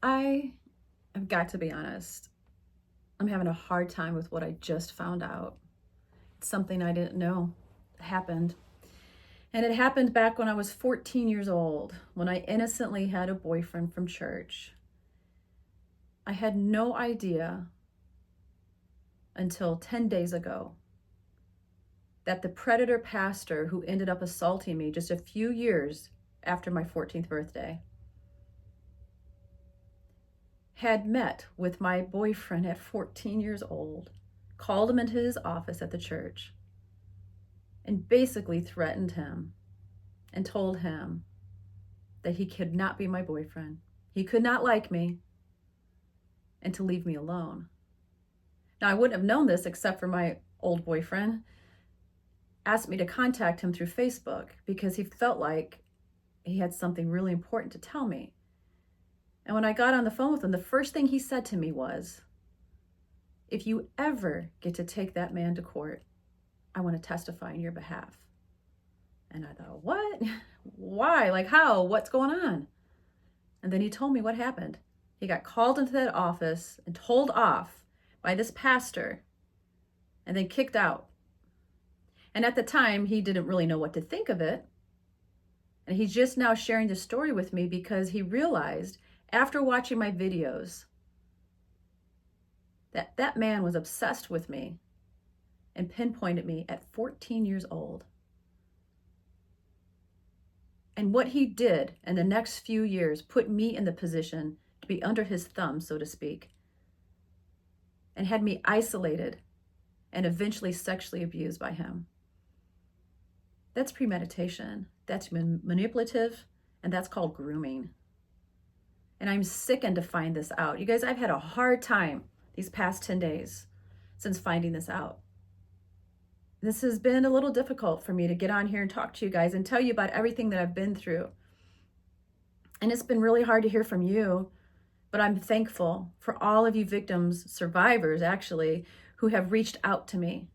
I have got to be honest. I'm having a hard time with what I just found out. It's something I didn't know happened. And it happened back when I was 14 years old, when I innocently had a boyfriend from church. I had no idea until 10 days ago that the predator pastor who ended up assaulting me just a few years after my 14th birthday had met with my boyfriend at 14 years old, called him into his office at the church, and basically threatened him and told him that he could not be my boyfriend, he could not like me, and to leave me alone. Now, I wouldn't have known this except for my old boyfriend asked me to contact him through Facebook because he felt like he had something really important to tell me. And when I got on the phone with him, the first thing he said to me was, if you ever get to take that man to court, I want to testify on your behalf. And I thought, what? Why? Like how? What's going on? And then he told me what happened. He got called into that office and told off by this pastor and then kicked out. And at the time, he didn't really know what to think of it. And he's just now sharing the story with me because he realized after watching my videos that that man was obsessed with me and pinpointed me at 14 years old. And what he did in the next few years put me in the position to be under his thumb, so to speak, and had me isolated and eventually sexually abused by him. That's premeditation, that's manipulative, and that's called grooming. And I'm sickened to find this out. You guys, I've had a hard time these past 10 days since finding this out. This has been a little difficult for me to get on here and talk to you guys and tell you about everything that I've been through. And it's been really hard to hear from you, but I'm thankful for all of you victims, survivors actually, who have reached out to me.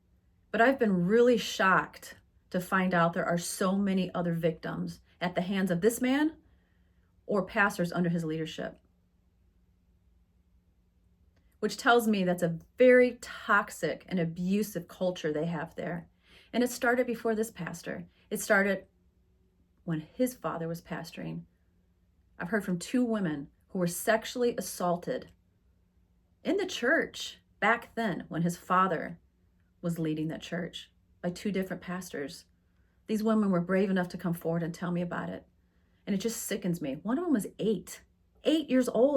But I've been really shocked to find out there are so many other victims at the hands of this man or pastors under his leadership, which tells me that's a very toxic and abusive culture they have there. And it started before this pastor. It started when his father was pastoring. I've heard from 2 women who were sexually assaulted in the church back then when his father was leading that church by 2 different pastors. These women were brave enough to come forward and tell me about it. And it just sickens me. One of them was 8 years old.